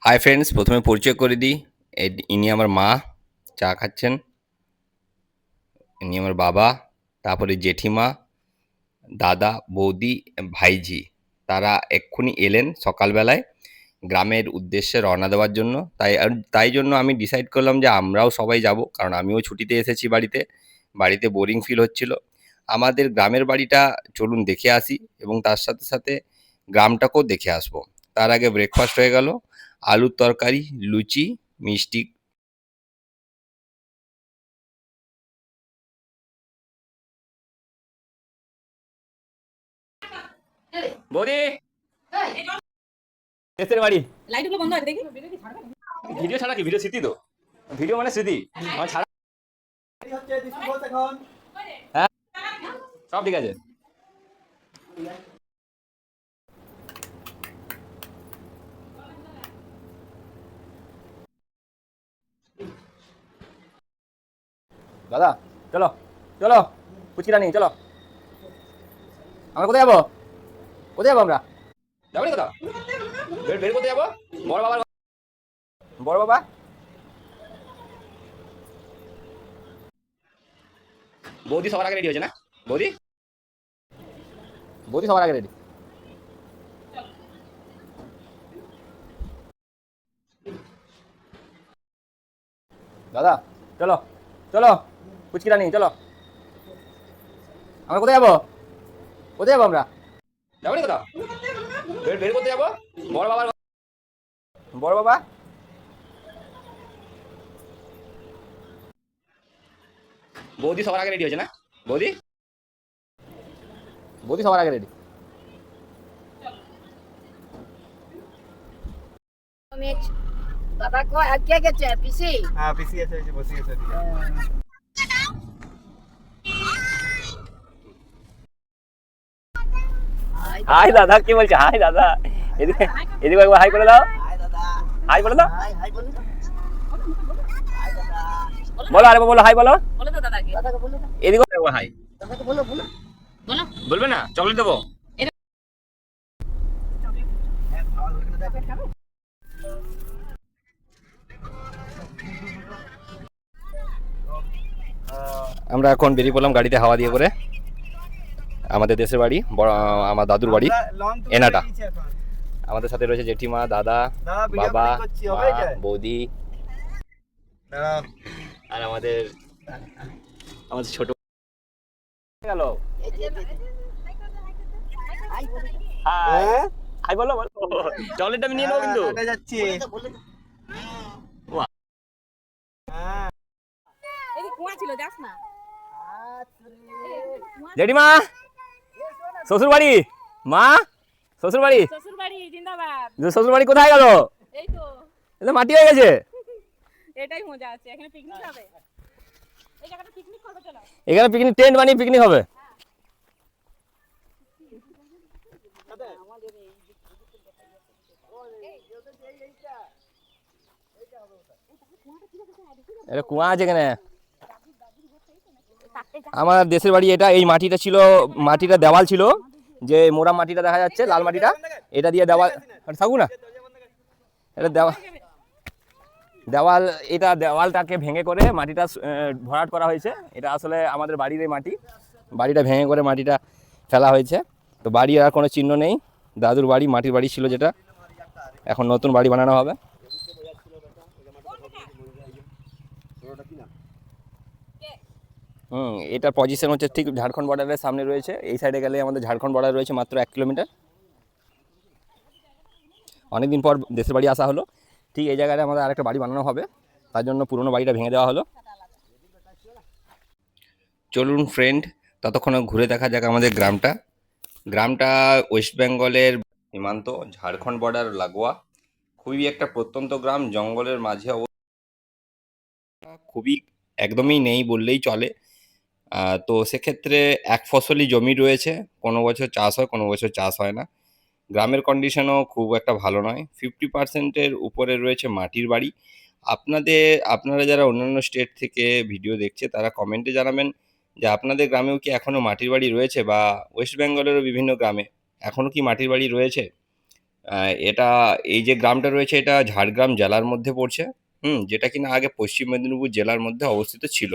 Hi friends, প্রথমে পরিচয় করে দিই। ইনি আমার মা, চা খাচ্ছেন। ইনি আমার বাবা, তারপরে জেঠিমা, দাদা, বৌদি, ভাইঝি। তারা এক্ষুনি এলেন সকালবেলায় গ্রামের উদ্দেশ্যে রওনা দেওয়ার জন্য। তাই জন্য আমি ডিসাইড করলাম যে আমরাও সবাই যাব, কারণ আমিও ছুটিতে এসেছি বাড়িতে। বাড়িতে বোরিং ফিল হচ্ছিল। আমাদের গ্রামের বাড়িটা চলুন দেখে আসি, এবং তার সাথে সাথে গ্রামটাকেও দেখে আসবো। তার আগে ব্রেকফাস্ট হয়ে গেল, আলুর তরকারি, লুচি, মিষ্টি। বৌদি, দেশের বাড়ি। লাইটগুলো বন্ধ আছে দেখি। ভিডিও ছাড়া কি? ভিডিও স্মৃতি তো, ভিডিও মানে স্মৃতি। আমার ছাড়া হ্যাঁ, সব ঠিক আছে। দাদা চলো চলো, ফুচকিটা নিই, চলো। আমরা কোথায় যাবো? কোথায় যাবো আমরা? যাবো নি কোথাও? বের বের করতে যাবো। বড় বাবার, বড় বাবা। বৌদি সবার আগে রেডি হয়েছে না? বৌদি, বৌদি সবার আগে রেডি। দাদা চলো চলো, ফুচকিটা নিই, চলো। আমরা কোথায় যাবো? কোথায় যাবো আমরা? যাবো নি কোথাও? বের বের করতে যাবো। বড় বাবার, বড় বাবা। বৌদি সবার আগে রেডি হয়েছে না? বৌদি, বৌদি সবার আগে রেডি। দাদা কয় আজকে গেছে পিসি। হ্যাঁ পিসি আছে, এই যে বসে আছে এদিকে। হাই দাদা, কি বলছে? হাই দাদা, এদিকে এদিকে একবার হাই করে দাও। হাই দাদা। হাই বলে দাও। হাই হাই বলো। হাই দাদা। বলো, আরে বলো, হাই বলো। বলো তো দাদাকে। দাদাকে বলো না। এদিকে একবার হাই দাদাকে বলো বলো। বলো। বলবে না? চকলেট দেবো। হ্যাঁ খাওয়া হয়ে গেলে দেখো খাবে। আমরা এখন বেরিয়ে পড়লাম গাড়িতে হাওয়া দিয়ে করে আমাদের দেশের বাড়ি, আমার দাদুর বাড়ি এনাটা। আমাদের সাথে রয়েছে জেঠিমা, দাদা, দাদা ভিডিও বাবা, কলিং করছি, মা, হবে এটা? বৌদি, দাদা আর আমাদের আমাদের ছোট গেল। হাই বলো। হাই, হ্যাঁ হাই বলো বলো। চকলেটটা আমি নিয়ে নেবো কিন্তু। টাটা যাচ্ছি। বাহ। হ্যাঁ এই কুয়া ছিল যাস না। জেঠিমা, শ্বশুর বাড়ি। মা, শ্বশুর বাড়ি। শ্বশুর বাড়ি জিন্দাবাদ। শ্বশুর বাড়ি কোথায় গেল? এই তো এটা মাটি হয়ে গেছে। এটাই মজা আছে, এখানে পিকনিক হবে। এই জায়গাটা পিকনিক করবে, চলো। এখানে পিকনিক টেন্ট বানিয়ে পিকনিক হবে। এটা কুয়া আছে এখানে। আমার দেশের বাড়ি এটা। এই মাটিটা ছিল, মাটিটা দেওয়াল ছিল, যে মোড়া মাটিটা দেখা যাচ্ছে, লাল মাটিটা, এটা দিয়ে দেওয়াল। থাকুক না, এটা দেওয়াল, দেওয়াল, এটা দেওয়ালটাকে ভেঙে করে মাটিটা ভরাট করা হয়েছে। এটা আসলে আমাদের বাড়ির এই মাটি। বাড়িটা ভেঙে করে মাটিটা ফেলা হয়েছে। তো বাড়ির আর কোনো চিহ্ন নেই। দাদুর বাড়ি, মাটির বাড়ি ছিল যেটা, এখন নতুন বাড়ি বানানো হবে। এটার পজিশন হচ্ছে ঠিক ঝাড়খণ্ড বর্ডারের সামনে রয়েছে। এই সাইডে গেলে আমাদের ঝাড়খণ্ড বর্ডার রয়েছে মাত্র 1 কিলোমিটার। অনেকদিন পর দেশের বাড়ি আসা হলো। ঠিক এই জায়গায় আমাদের আরেকটা বাড়ি বানানো হবে, তার জন্য পুরনো বাড়িটা ভেঙে দেওয়া হলো। চলুন ফ্রেন্ড, ততক্ষণ ঘুরে দেখা যাক আমাদের গ্রামটা। গ্রামটা ওয়েস্ট বেঙ্গলের সীমান্ত, ঝাড়খণ্ড বর্ডার লাগোয়া। খুবই একটা প্রত্যন্ত গ্রাম, জঙ্গলের মাঝে খুবই একদমই নেই বললেই চলে। তো সেক্ষেত্রে এক ফসলি জমি রয়েছে, কোনো বছর চাষ হয়, কোনো বছর চাষ হয় না। গ্রামের কন্ডিশনও খুব একটা ভালো নয়। 50%-এর উপরে রয়েছে মাটির বাড়ি। আপনারা যারা অন্যান্য স্টেট থেকে ভিডিও দেখছে, তারা কমেন্টে জানাবেন যে আপনাদের গ্রামেও কি এখনও মাটির বাড়ি রয়েছে, বা ওয়েস্ট বেঙ্গলেরও বিভিন্ন গ্রামে এখনও কি মাটির বাড়ি রয়েছে। এটা এই যে গ্রামটা রয়েছে এটা ঝাড়গ্রাম জেলার মধ্যে পড়ছে, যেটা কিনা আগে পশ্চিম মেদিনীপুর জেলার মধ্যে অবস্থিত ছিল।